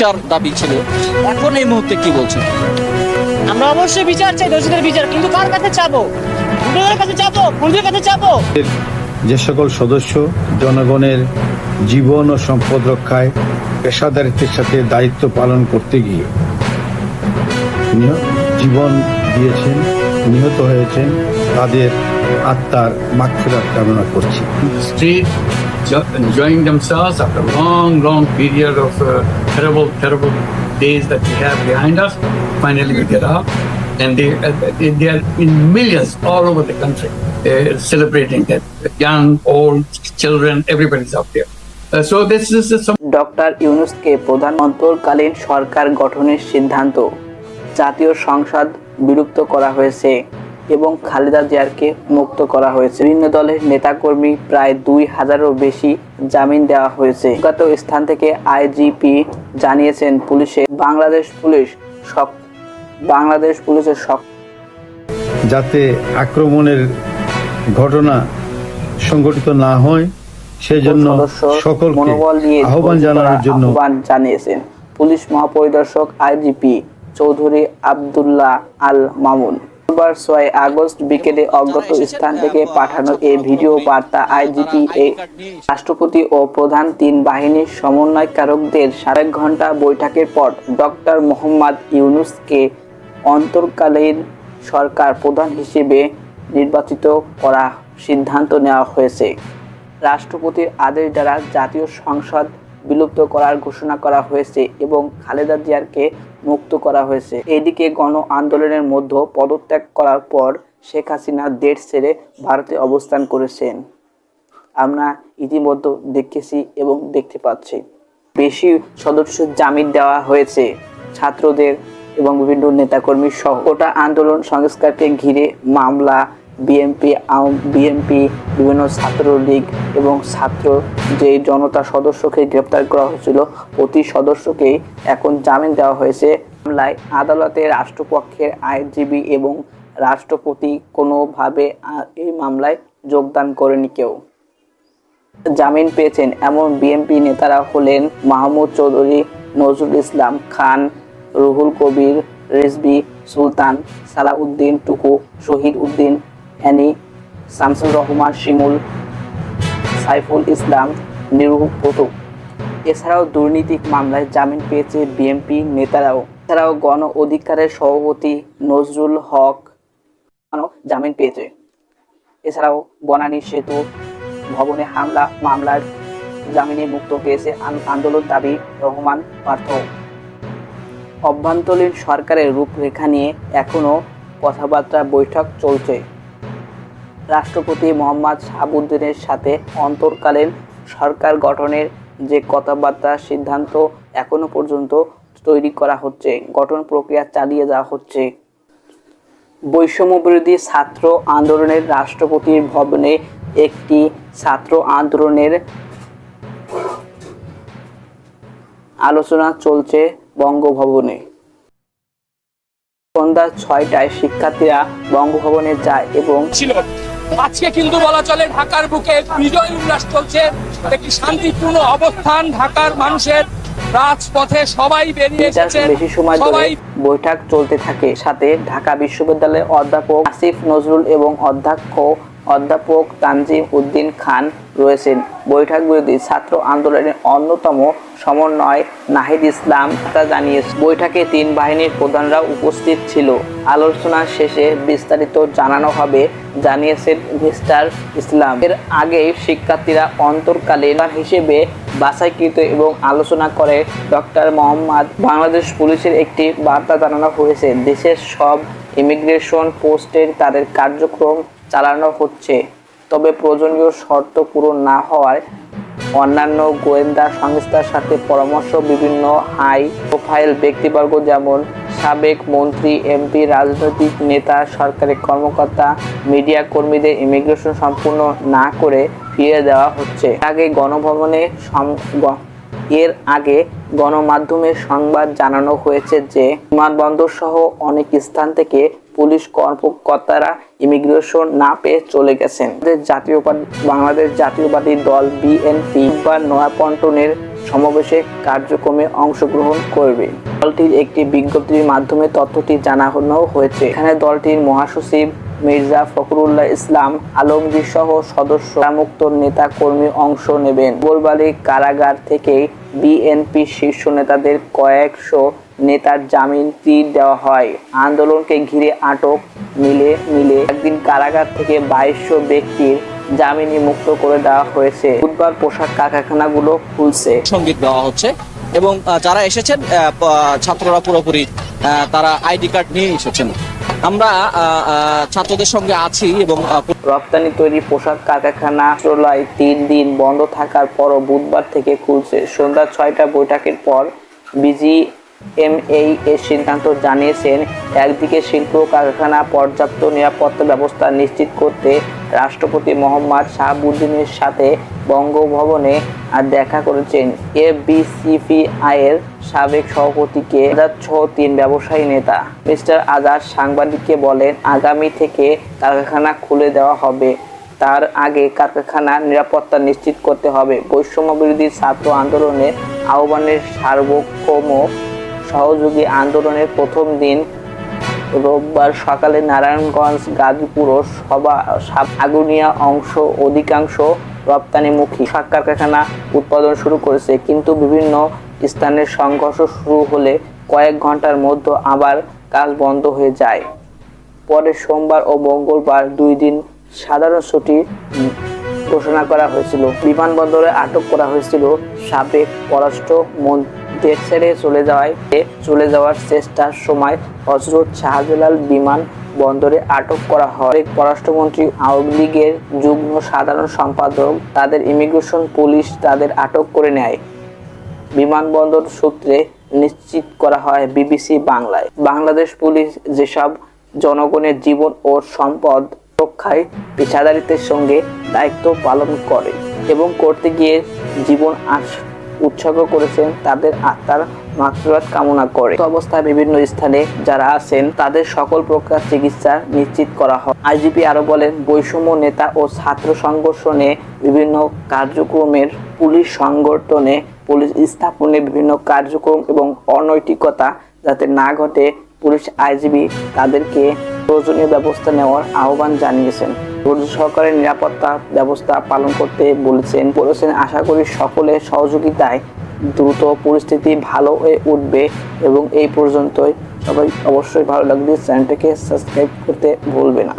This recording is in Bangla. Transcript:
বিচার দাবি ছিল, এখন এই মুহূর্তে কি বলছেন? আমরা অবশ্যই বিচার চাই, দোষীদের বিচার, কিন্তু কার কাছে চাবো? পুলিশের কাছে চাবো? পুলিশের কাছে চাবো? যে সকল সদস্য জনগণের জীবন ও সম্পদ রক্ষায় পেশাদারিত্বের সাথে দায়িত্ব পালন করতে গিয়ে জীবন দিয়েছেন, নিহত হয়েছেন, তাদের আত্মার মাগফিরাত কামনা করছি। Street enjoying themselves after a long period of terrible days that we have behind us. Finally, we get up, and they are in millions all over the country celebrating that. Young, old, children, everybody's up there. So this is some. Doctor ইউনূসকে প্রধানমন্ত্রীকালীন সরকার গঠনের সিদ্ধান্ত, জাতীয় সংসদ বিলুপ্ত করা হয়েছে এবং খালেদা জিয়াকে মুক্ত করা হয়েছে। বিভিন্ন দলের নেতাকর্মী প্রায় 2000-এরও বেশি জামিন দেওয়া হয়েছে। গত স্থান থেকে আইজিপি জানিয়েছেন বাংলাদেশ পুলিশের যাতে আক্রমণের ঘটনা সংঘটিত না হয় সেজন্য সকলকে আহ্বান জানানোর জন্য জানিয়েছেন police মহাপরিদর্শক IGP Chowdhury Abdullah Al Mamun. 6 August বিকেলে অজ্ঞাত স্থান থেকে পাঠানো এই ভিডিও বার্তা আইজিপি রাষ্ট্রপতি ও প্রধান 3 বাহিনীর সমন্বয়কারকদের 1.5 ঘন্টা বৈঠকের পর ডক্টর মোহাম্মদ ইউনূসকে অন্তর্কালীন সরকার প্রধান হিসেবে নির্বাচিত করার সিদ্ধান্ত নেওয়া হয়েছে। রাষ্ট্রপতির আদেশ দ্বারা জাতীয় সংসদ বিলুপ্ত করার ঘোষণা করা হয়েছে এবং খালেদা জিয়াকে মুক্ত করা হয়েছে। এদিকে গণ আন্দোলনের মধ্যে পদত্যাগ করার পর শেখ হাসিনা দেশ ছেড়ে ভারতে অবস্থান করেছেন। আমরা ইতিমধ্যে দেখেছি এবং দেখতে পাচ্ছি বেশি সদস্য জামিন দেওয়া হয়েছে ছাত্রদের এবং বিভিন্ন নেতাকর্মী সহ। কোটা আন্দোলন সংস্কারকে ঘিরে মামলা, বিএনপি, বিভিন্ন ছাত্রলীগ এবং ছাত্র যে জনতা সদস্যকে গ্রেপ্তার করা হয়েছিল, প্রতি সদস্যকেই এখন জামিন দেওয়া হয়েছে। মামলায় আদালতে রাষ্ট্রপক্ষের আইনজীবী এবং রাষ্ট্রপতি কোনোভাবে এই মামলায় যোগদান করেনি। কেউ জামিন পেয়েছেন এমন বিএনপি নেতারা হলেন মাহমুদ চৌধুরী, নজরুল ইসলাম খান, রুহুল কবির রিজভী, সুলতান, সালাউদ্দিন টুকু, শহীদ উদ্দিন অ্যানি, শামসুর রহমান শিমুল, সাইফুল ইসলাম, নিরুহ প্রতু। এছাড়াও দুর্নীতি মামলায় জামিন পেয়েছে বিএনপি নেতারাও। এছাড়াও গণ অধিকারের সভাপতি নজরুল হক জামিন পেয়েছে। এছাড়াও বনানী সেতু ভবনে হামলা মামলার জামিনে মুক্ত পেয়েছে আন্দোলন দাবি রহমান পার্থ। অভ্যন্তরীণ সরকারের রূপরেখা নিয়ে এখনো কথাবার্তা বৈঠক চলছে। রাষ্ট্রপতি মোহাম্মদ শাহাবুদ্দিনের সাথে অন্তর্কালীন সরকার গঠনের যে কথাবার্তা সিদ্ধান্ত এখনো পর্যন্ত তৈরি করা হচ্ছে, গঠন প্রক্রিয়া চালিয়ে যাওয়া হচ্ছে। বৈষম্য বিরোধী ছাত্র আন্দোলনের রাষ্ট্রপতির ভবনে একটি ছাত্র আন্দোলনের আলোচনা চলছে বঙ্গভবনে। সন্ধ্যা 6টায় শিক্ষার্থীরা বঙ্গভবনে যায় এবং আজকে কিন্তু বলা চলে ঢাকার বুকে বিজয় উল্লাস চলছে, একটি শান্তিপূর্ণ অবস্থান। ঢাকার মানুষের রাজপথে সবাই বেরিয়ে এসেছেন। বেশি সময় ধরে বৈঠক চলতে থাকে। সাথে ঢাকা বিশ্ববিদ্যালয়ের অধ্যাপক আসিফ নজরুল এবং অধ্যাপক তানজিম উদ্দিন খান রয়েছেন। বৈঠক বিরোধী ছাত্র আন্দোলনের অন্যতম সমন্বয় নাহিদ ইসলাম জানিয়েছে। বৈঠকে 3 বাহিনীর প্রধানরা উপস্থিত ছিল। আলোচনা শেষে বিস্তারিত জানানো হবে জানিয়েছেন মিস্টার ইসলাম। এর আগে শিক্ষার্থীরা অন্তর্কালীন হিসেবে বাছাইকৃত এবং আলোচনা করে ডক্টর মোহাম্মদ বাংলাদেশ পুলিশের একটি বার্তা জানানো হয়েছে। দেশের সব ইমিগ্রেশন পোস্টে তাদের কার্যক্রম চালানো হচ্ছে, তবে প্রয়োজনীয় শর্ত পূরণ না হওয়ায় অন্যান্য গোয়েন্দা সংস্থার সাথে পরামর্শ বিভিন্ন হাই প্রোফাইল ব্যক্তিবর্গ যেমন সাবেক মন্ত্রী, এমপি, রাজনৈতিক নেতা, সরকারি কর্মকর্তা, মিডিয়া কর্মীদের ইমিগ্রেশন সম্পূর্ণ না করে ফিরিয়ে দেওয়া হচ্ছে। এর আগে গণমাধ্যমে সংবাদ জানানো হয়েছে যে বিমানবন্দর সহ অনেক স্থান থেকে পুলিশ কর্মকর্তারা ইমিগ্রেশন না পেয়ে চলে গেছেন। বাংলাদেশ জাতীয়বাদী দল বিএনপি বা নয়াপল্টনের সমাবেশে কার্যক্রমে অংশগ্রহণ করবে। দলটির একটি বিজ্ঞপ্তির মাধ্যমে তথ্যটি জানানো হয়েছে। এখানে দলটির মহাসচিব মির্জা ফখরুল্লাহ ইসলাম আলমগীর সহ সদস্য মুক্ত নেতা কর্মী অংশ নেবেন। গোলবাড়ি কারাগার থেকে বিএনপি শীর্ষ নেতাদের কয়েকশো নেতার জামিন দেওয়া হয়। আন্দোলনকে ঘিরে আটক মিলে একদিন কারাগার থেকে 2200 ব্যক্তির জামিনে মুক্ত করে দেওয়া হয়েছে। বুধবার পোশাক কারখানাগুলো খুলছে। সঙ্গীত দেওয়া হচ্ছে এবং যারা এসেছেন ছাত্ররা পুরোপুরি তারা আইডি কার্ড নিয়ে এসেছেন। আমরা ছাত্রদের সঙ্গে আছি এবং রপ্তানি তৈরি পোশাক কারখানা 3 দিন বন্ধ থাকার পরও বুধবার থেকে খুলছে। সন্ধ্যা 6টা বৈঠকের পর বিজিএমইএ এর সিদ্ধান্ত জানিয়েছেন। একদিকে শিল্প কারখানা পর্যাপ্ত নিরাপত্তা ব্যবস্থা নিশ্চিত করতে রাষ্ট্রপতি মোহাম্মদ শাহাবুদ্দিনের সাথে বঙ্গভবনে দেখা করেছেন এফবিসিসিআই এর সাবেক সভাপতিকে আজাদ সহ 3 ব্যবসায়ী নেতা। মিস্টার আজাদ সাংবাদিককে বলেন, আগামী থেকে কারখানা খুলে দেওয়া হবে। তার আগে কারখানার নিরাপত্তা নিশ্চিত করতে হবে। বৈষম্য বিরোধী ছাত্র আন্দোলনের আহ্বানের সার্বভৌম সহযোগী আন্দোলনের প্রথম দিন রোববার সকালে নারায়ণগঞ্জ গাজীপুর আগুনিয়া অধিকাংশ রপ্তানিমুখী পোশাক কারখানা উৎপাদন শুরু করেছে, কিন্তু বিভিন্ন স্থানের সংঘর্ষ শুরু হলে কয়েক ঘন্টার মধ্যে আবার কাজ বন্ধ হয়ে যায়। পরে সোমবার ও মঙ্গলবার 2 দিন সাধারণ ছুটি ঘোষণা করা হয়েছিল। বিমানবন্দরে আটক করা হয়েছিল সাবেক পররাষ্ট্রমন্ত্রী। দেশ ছেড়ে চলে যাওয়ার চেষ্টার সময় হযরত শাহজালাল বিমান বন্দরে আটক করা হয়। পররাষ্ট্রমন্ত্রী আওয়ামী লীগের যুগ্ম সাধারণ সম্পাদক তাদের ইমিগ্রেশন পুলিশ তাদের আটক করে নেয়। বিমানবন্দর সূত্রে নিশ্চিত করা হয় বিবিসি বাংলায়। বাংলাদেশ পুলিশ যেসব জনগণের জীবন ও সম্পদ রক্ষায় পেশাদারিত্বের সঙ্গে দায়িত্ব পালন করে এবং করতে গিয়ে জীবন উৎসর্গ করেছেন, তাদের আত্মার মাগফিরাত কামনা করে। অবস্থায় বিভিন্ন স্থানে যারা আছেন তাদের সকল প্রকার চিকিৎসা নিশ্চিত করা হয়। আইজিপি আরো বলেন, বৈষম্য নেতা ও ছাত্র সংগঠনে বিভিন্ন কার্যক্রমের পুলিশ সংগঠনে পুলিশ স্থাপনে বিভিন্ন কার্যক্রম এবং অনৈতিকতা যাতে না ঘটে পুলিশ আইজিপি তাদেরকে প্রয়োজনীয় ব্যবস্থা নেওয়ার আহ্বান জানিয়েছেন। সরকারের নিরাপত্তা ব্যবস্থা পালন করতে বলেছেন। আশা করি সকলের সহযোগিতায় দ্রুত পরিস্থিতি ভালো হয়ে উঠবে এবং এই পর্যন্তই। সবাই অবশ্যই ভালো লাগলে চ্যানেলটাকে সাবস্ক্রাইব করতে ভুলবে না।